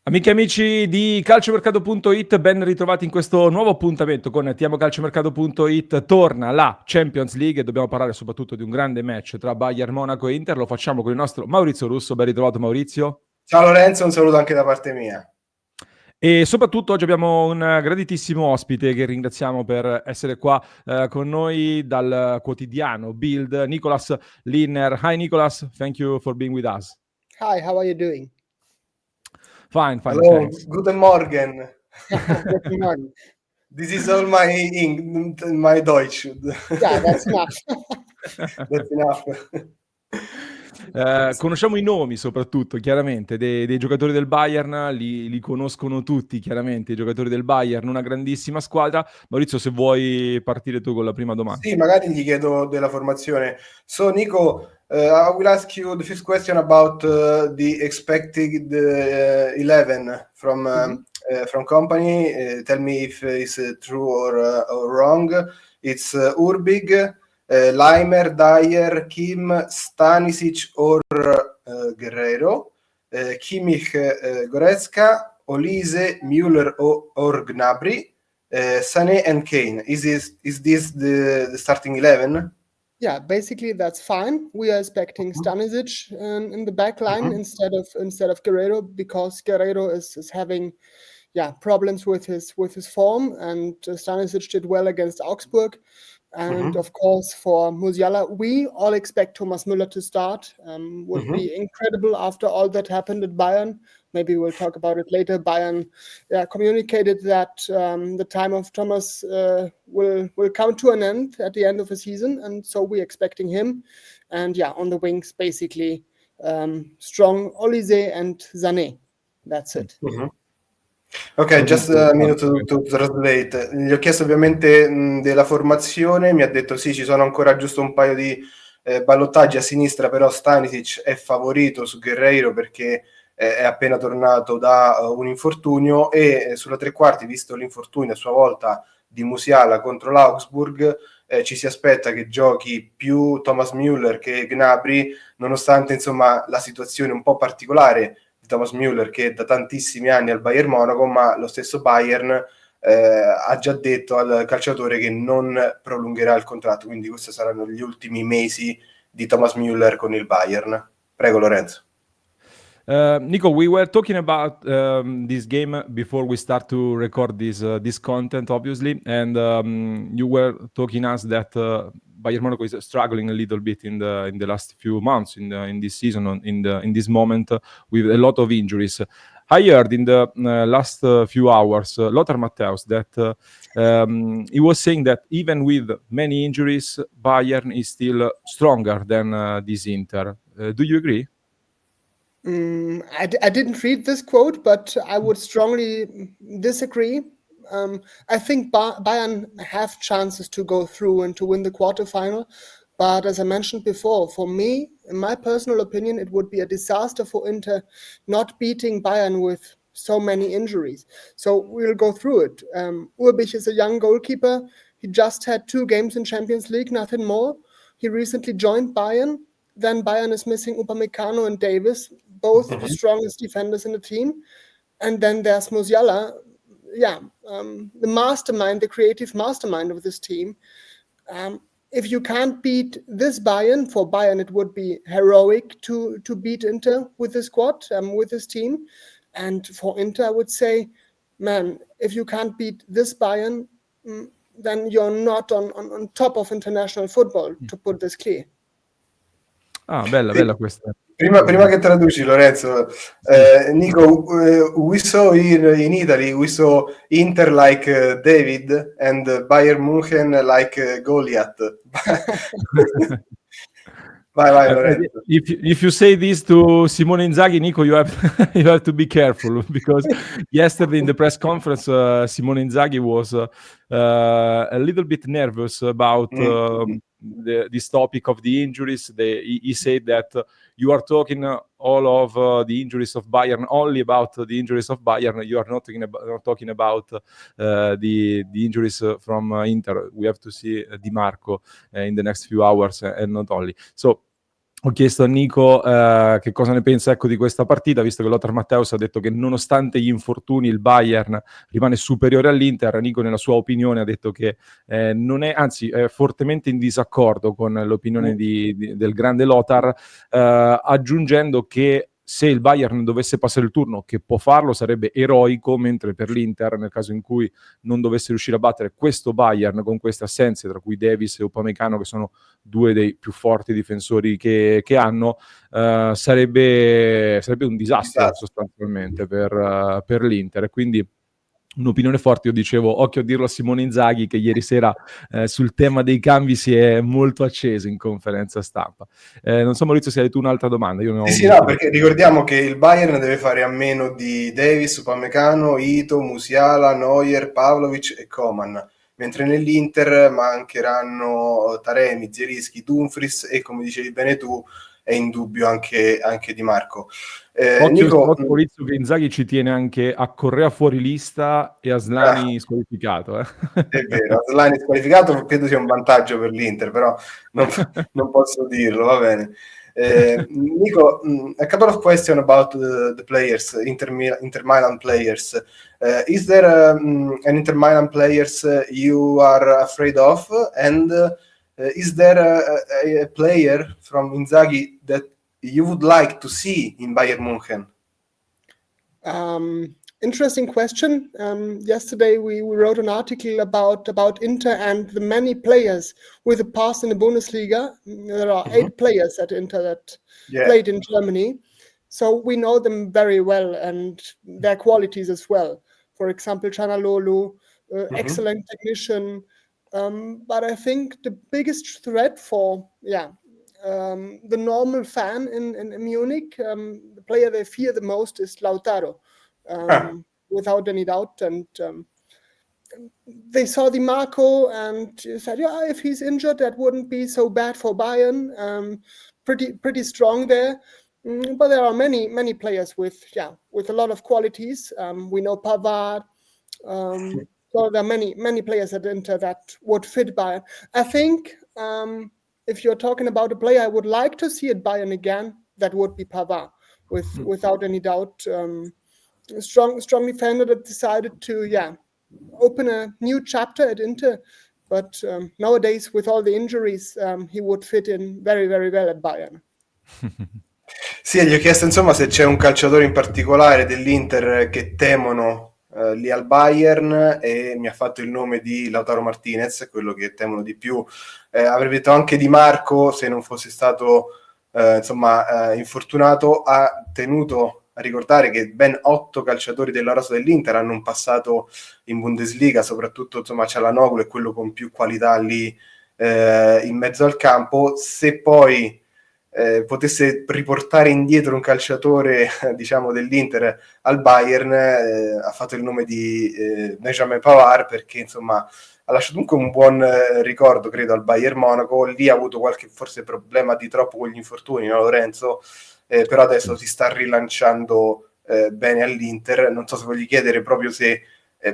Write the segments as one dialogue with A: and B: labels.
A: Amiche e amici di calciomercato.it, ben ritrovati in questo nuovo appuntamento con Ti Amo Calciomercato.it. Torna la Champions League e dobbiamo parlare soprattutto di un grande match tra Bayern Monaco e Inter. Lo facciamo con il nostro Maurizio Russo. Ben ritrovato Maurizio.
B: Ciao Lorenzo, un saluto anche da parte mia.
A: E soprattutto oggi abbiamo un graditissimo ospite che ringraziamo per essere qua con noi dal quotidiano Bild, Nicolas Linner. Hi Nicolas, thank you for being with us.
C: Hi, how are you doing?
A: Fine,
B: Hello,
A: thanks.
B: guten Morgen.
C: Guten Morgen.
B: This is all my Deutsch.
C: Yeah, that's enough.
B: That's enough.
A: Conosciamo i nomi soprattutto, chiaramente, dei giocatori del Bayern, li conoscono tutti, chiaramente, i giocatori del Bayern, una grandissima squadra. Maurizio, se vuoi partire tu con la prima domanda.
B: Sì, magari gli chiedo della formazione. So, Nico, I will ask you the first question about the expected 11 from company. Tell me if it's true or wrong. It's Urbig, Leimer, Dyer, Kim, Stanisic or Guerrero, Kimmich, Goretzka, Olise, Müller or Gnabry, Sané and Kane. Is this the starting 11?
C: Yeah, basically that's fine. We are expecting Stanisic in the back line instead of Guerrero, because Guerrero is having problems with his form, and Stanisic did well against Augsburg. And of course, for Musiala, we all expect Thomas Müller to start. Would be incredible after all that happened at Bayern. Maybe we'll talk about it later. Bayern communicated that the time of Thomas will come to an end at the end of the season, and so we're expecting him. And on the wings, basically, strong Olise and Sané. That's it.
B: Ok, just a minute to translate. Gli ho chiesto ovviamente della formazione, mi ha detto sì, ci sono ancora giusto un paio di ballottaggi a sinistra, però Stanisic è favorito su Guerreiro perché è appena tornato da un infortunio, e sulla tre quarti, visto l'infortunio a sua volta di Musiala contro l'Augsburg, ci si aspetta che giochi più Thomas Müller che Gnabry, nonostante insomma la situazione un po' particolare Thomas Müller, che è da tantissimi anni al Bayern Monaco, ma lo stesso Bayern ha già detto al calciatore che non prolungherà il contratto, quindi questi saranno gli ultimi mesi di Thomas Müller con il Bayern. Prego Lorenzo.
A: Nico, we were talking about this game before we start to record this content, obviously, and you were talking us that Bayern Monaco is struggling a little bit in the last few months in this season, in this moment, with a lot of injuries. I heard in the last few hours Lothar Matthäus that he was saying that even with many injuries, Bayern is still stronger than this Inter. Do you agree?
C: I didn't read this quote, but I would strongly disagree. I think Bayern have chances to go through and to win the quarterfinal. But as I mentioned before, for me, in my personal opinion, it would be a disaster for Inter not beating Bayern with so many injuries. So we'll go through it. Urbich is a young goalkeeper. He just had 2 games in Champions League, nothing more. He recently joined Bayern. Then Bayern is missing Upamecano and Davis, both the strongest defenders in the team. And then there's Musiala, the mastermind, the creative mastermind of this team. If you can't beat this Bayern, for Bayern it would be heroic to beat Inter with this squad, with this team. And for Inter, I would say, man, if you can't beat this Bayern, then you're not on top of international football, to put this clear.
A: Ah, bella questa.
B: Prima che traduci, Lorenzo, Nico, we saw here in Italy, we saw Inter like David and Bayern München like Goliath. Vai, Lorenzo.
A: If you say this to Simone Inzaghi, Nico, you have to be careful, because yesterday in the press conference, Simone Inzaghi was a little bit nervous about this topic of the injuries. He said that you are talking all of the injuries of Bayern, only about the injuries of Bayern. You are not talking about the injuries from Inter. We have to see Di Marco in the next few hours, and not only. So ho chiesto a Nico che cosa ne pensa, ecco, di questa partita, visto che Lothar Matthäus ha detto che nonostante gli infortuni il Bayern rimane superiore all'Inter. Nico nella sua opinione ha detto che non è, anzi è fortemente in disaccordo con l'opinione del grande Lothar, aggiungendo che se il Bayern dovesse passare il turno, che può farlo, sarebbe eroico, mentre per l'Inter, nel caso in cui non dovesse riuscire a battere questo Bayern con queste assenze, tra cui Davis e Upamecano, che sono due dei più forti difensori che hanno, sarebbe un disastro sostanzialmente per l'Inter. E quindi un'opinione forte. Io dicevo, occhio a dirlo a Simone Inzaghi, che ieri sera sul tema dei cambi si è molto acceso in conferenza stampa. Non so, Maurizio, se hai tu un'altra domanda. Io ne ho
B: Sì, no, perché ricordiamo che il Bayern deve fare a meno di Davis, Upamecano, Ito, Musiala, Neuer, Pavlovic e Coman, mentre nell'Inter mancheranno Taremi, Zielinski, Dumfries e, come dicevi bene tu, è in dubbio anche Di Marco.
A: Occhio, Maurizio, che Inzaghi ci tiene anche a Correa fuori lista e a Aslani squalificato.
B: È vero, Aslani squalificato credo sia un vantaggio per l'Inter, però non posso dirlo, va bene. Nico, a couple of questions about the players, Inter Milan players. Is there an Inter Milan players you are afraid of? And is there a player from Inzaghi that you would like to see in Bayern München?
C: Interesting question. Yesterday we wrote an article about Inter and the many players with a past in the Bundesliga. There are 8 players at Inter that played in Germany. So we know them very well and their qualities as well. For example, Çalhanoğlu, excellent technician. But I think the biggest threat for the normal fan in Munich, the player they fear the most is Lautaro. Without any doubt. And they saw Di Marco and said, yeah, if he's injured, that wouldn't be so bad for Bayern. Pretty strong there. But there are many players with a lot of qualities. We know Pavard. So there are many players at Inter that would fit Bayern. I think if you're talking about a player I would like to see at Bayern again, that would be Pavard, without any doubt. Strong defender that decided to open a new chapter at Inter, but nowadays with all the injuries he would fit in very well at Bayern.
B: Sì, gli ho chiesto insomma se c'è un calciatore in particolare dell'Inter che temono lì al Bayern, e mi ha fatto il nome di Lautaro Martinez, quello che temono di più. Avrei detto anche Di Marco se non fosse stato infortunato. Ha tenuto a ricordare che ben 8 calciatori della rosa dell'Inter hanno un passato in Bundesliga, soprattutto Çalhanoğlu è quello con più qualità lì in mezzo al campo. Se poi potesse riportare indietro un calciatore diciamo dell'Inter al Bayern, ha fatto il nome di Benjamin Pavard, perché insomma ha lasciato comunque un buon ricordo, credo, al Bayern Monaco. Lì ha avuto qualche forse problema di troppo con gli infortuni, no Lorenzo? Però adesso si sta rilanciando bene all'Inter. Non so se voglio chiedere proprio se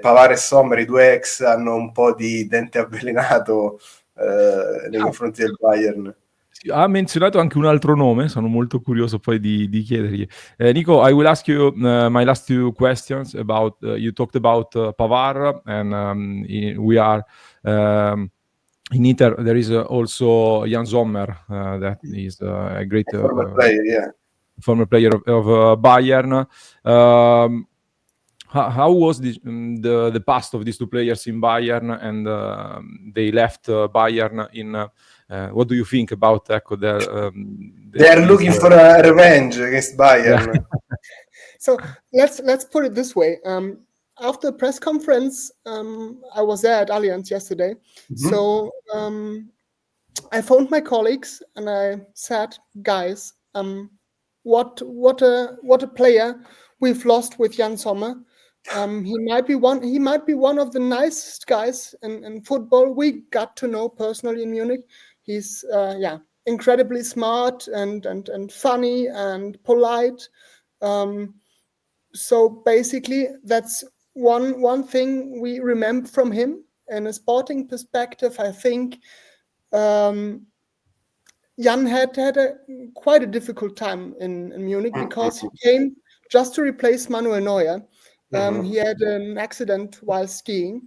B: Pavard e Sommer, i due ex, hanno un po' di dente avvelenato nei confronti del Bayern.
A: Ha menzionato anche un altro nome, sono molto curioso poi di chiedergli. Nico, I will ask you my last 2 questions about, you talked about Pavard, and we are in Inter, there is also Jan Sommer, that is a great
B: former player,
A: former player of Bayern. How was the past of these 2 players in Bayern, and they left Bayern in what do you think about they
B: are looking for a revenge against Bayern?
C: Yeah. So let's put it this way. After the press conference, I was there at Allianz yesterday. So I phoned my colleagues and I said, guys, what a player we've lost with Jan Sommer. He might be one of the nicest guys in football we got to know personally in Munich. He's incredibly smart and funny and polite. So basically that's one thing we remember from him. In a sporting perspective, I think Jan had quite a difficult time in Munich because he came just to replace Manuel Neuer. He had an accident while skiing,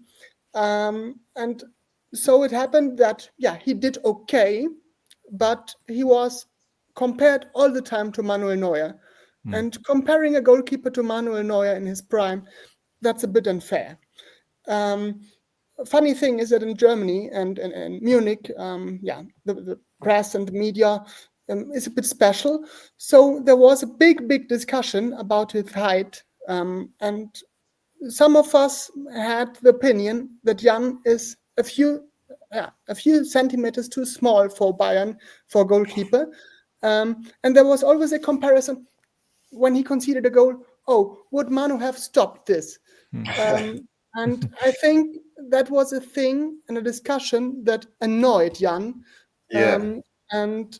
C: and so it happened that he did okay, but he was compared all the time to Manuel Neuer. And comparing a goalkeeper to Manuel Neuer in his prime, that's a bit unfair. Funny thing is that in Germany and in Munich, the press and the media is a bit special. So there was a big discussion about his height, and some of us had the opinion that Jan is a few centimeters too small for Bayern for goalkeeper, and there was always a comparison when he conceded a goal. Oh, would Manu have stopped this? And I think that was a thing and a discussion that annoyed Jan. And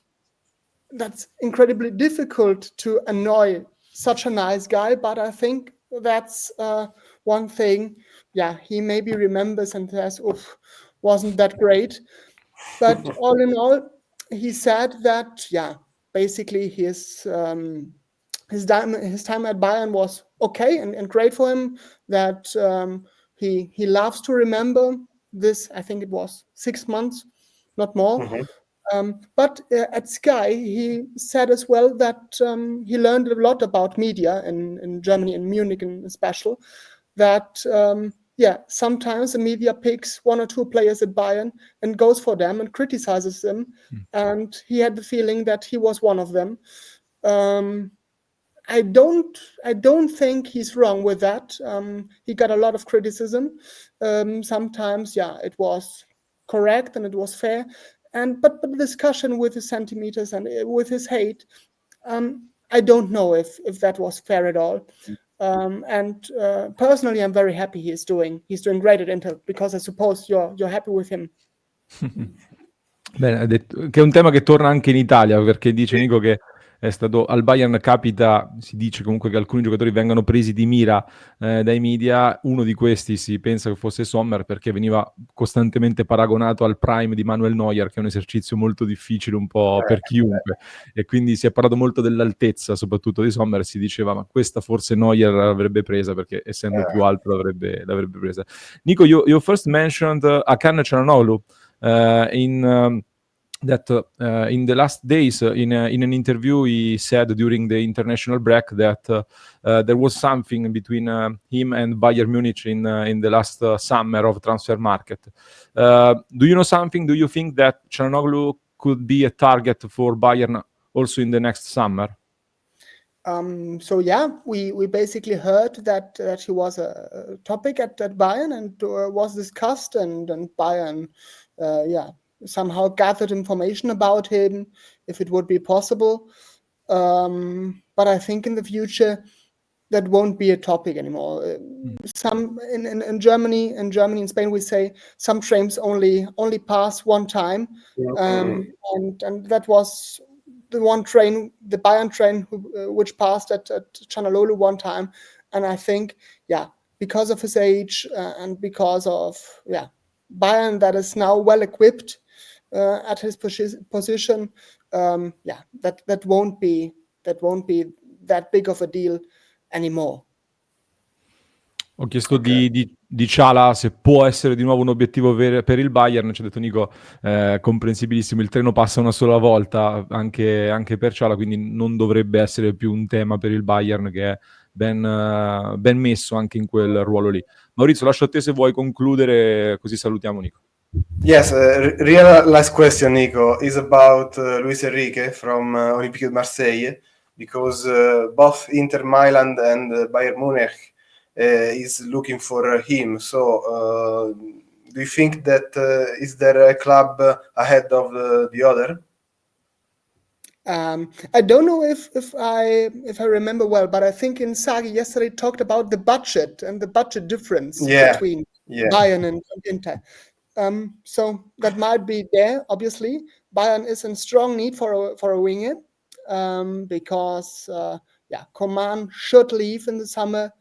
C: that's incredibly difficult to annoy such a nice guy. But I think that's one thing, he maybe remembers and says, oof, wasn't that great. But all in all, he said that, basically his time at Bayern was okay and great for him, that he loves to remember this. I think it was 6 months, not more. But at Sky, he said as well that he learned a lot about media in Germany, in Munich in special, that sometimes the media picks one or two players at Bayern and goes for them and criticizes them. And he had the feeling that he was one of them. I don't think he's wrong with that. He got a lot of criticism. Sometimes, it was correct and it was fair. But the discussion with his centimeters and with his hate, I don't know if that was fair at all. And personally, I'm very happy he's doing great at Inter, because I suppose you're happy with him.
A: Bene, ha detto che è un tema che torna anche in Italia, perché dice Nico che è stato al Bayern, capita, si dice comunque che alcuni giocatori vengano presi di mira dai media. Uno di questi si pensa che fosse Sommer, perché veniva costantemente paragonato al prime di Manuel Neuer, che è un esercizio molto difficile un po' per chiunque, e quindi si è parlato molto dell'altezza soprattutto di Sommer. Si diceva ma questa forse Neuer l'avrebbe presa, perché essendo più alto l'avrebbe presa. Nico, you first mentioned Hakan Çalhanoğlu in the last days, in an interview, he said during the international break that there was something between him and Bayern Munich in the last summer of transfer market. Do you know something? Do you think that Çalhanoğlu could be a target for Bayern also in the next summer?
C: We basically heard that he was a topic at Bayern and was discussed, and Bayern somehow gathered information about him, if it would be possible. But I think in the future that won't be a topic anymore. Some in Germany, in Spain, we say some trains only pass one time, and that was the one train, the Bayern train, which passed at Çalhanoğlu one time. And I think, because of his age and because of Bayern that is now well equipped at his position, that won't be that big of a deal anymore.
A: Ho chiesto di Ciala se può essere di nuovo un obiettivo per il Bayern. Ci ha detto Nico, comprensibilissimo, il treno passa una sola volta anche per Ciala, quindi non dovrebbe essere più un tema per il Bayern, che è ben messo anche in quel ruolo lì. Maurizio, lascio a te se vuoi concludere, così salutiamo Nico.
B: Yes, real last question, Nico, is about Luis Enrique from Olympique de Marseille, because both Inter Milan and Bayern Munich is looking for him. So, do you think that is there a club ahead of the other?
C: I don't know if I remember well, but I think Inzaghi yesterday talked about the budget and the budget difference between Bayern and Inter. So that might be there. Obviously, Bayern is in strong need for a winger, because Coman should leave in the summer,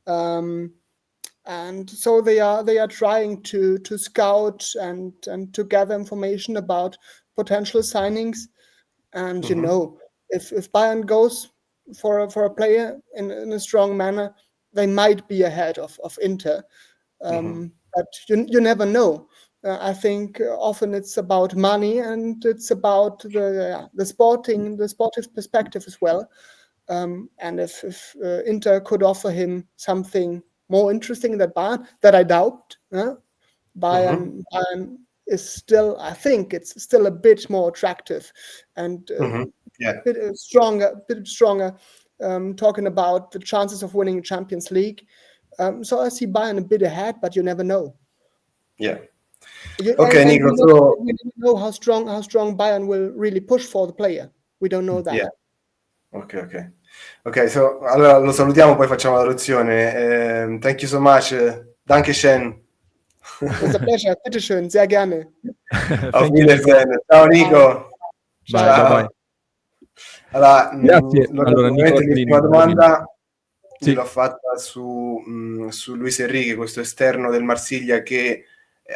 C: and so they are trying to scout and to gather information about potential signings. And you know, if Bayern goes for a player in a strong manner, they might be ahead of Inter. But you never know. I think often it's about money, and it's about the sportive perspective as well. And if Inter could offer him something more interesting than Bayern, that I doubt. Bayern is still, I think it's still a bit more attractive and a bit stronger. Talking about the chances of winning Champions League. So I see Bayern a bit ahead, but you never know.
B: Yeah. Okay, Nico.
C: We don't know how strong Bayern will really push for the player. We don't know that.
B: Yeah. Ok, so allora lo salutiamo, poi facciamo la traduzione. Thank you so much. Dankeschön.
C: It's a pleasure. Bitteschön, sehr gerne.
B: Auf Wiedersehen. Ciao Nico.
A: Ciao. Bye.
B: Allora,
A: grazie. Allora, Nico,
B: l'ultima domanda l'ho fatta su Luis Enrique, questo esterno del Marsiglia che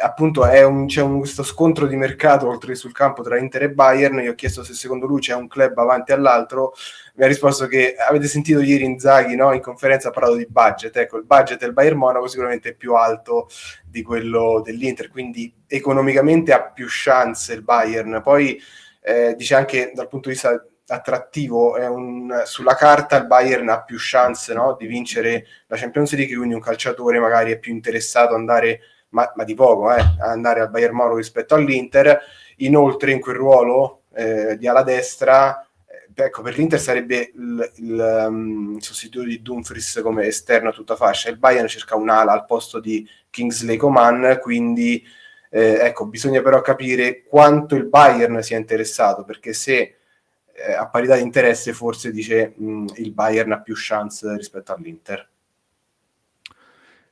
B: appunto c'è questo scontro di mercato oltre che sul campo tra Inter e Bayern. Io ho chiesto se secondo lui c'è un club avanti all'altro, mi ha risposto che avete sentito ieri Inzaghi, no? In conferenza ha parlato di budget. Ecco, il budget del Bayern Monaco sicuramente è più alto di quello dell'Inter, quindi economicamente ha più chance il Bayern. Poi dice anche dal punto di vista attrattivo, sulla carta il Bayern ha più chance, no? Di vincere la Champions League, quindi un calciatore magari è più interessato ad andare ma di poco, andare al Bayern Monaco rispetto all'Inter. Inoltre in quel ruolo di ala destra, ecco, per l'Inter sarebbe il sostituto di Dumfries come esterno a tutta fascia. Il Bayern cerca un'ala al posto di Kingsley Coman, quindi ecco, bisogna però capire quanto il Bayern sia interessato, perché se a parità di interesse forse dice il Bayern ha più chance rispetto all'Inter.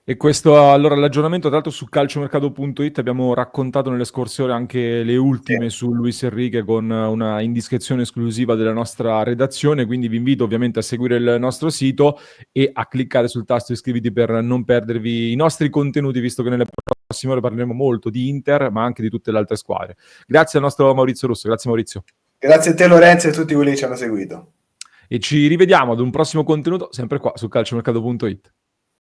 A: E questo allora l'aggiornamento tra l'altro su calciomercato.it, abbiamo raccontato nelle scorse ore anche le ultime su Luis Enrique con una indiscrezione esclusiva della nostra redazione, quindi vi invito ovviamente a seguire il nostro sito e a cliccare sul tasto iscriviti per non perdervi i nostri contenuti, visto che nelle prossime ore parleremo molto di Inter ma anche di tutte le altre squadre. Grazie al nostro Maurizio Russo, grazie Maurizio.
B: Grazie a te Lorenzo e a tutti quelli che ci hanno seguito.
A: E ci rivediamo ad un prossimo contenuto sempre qua su calciomercato.it.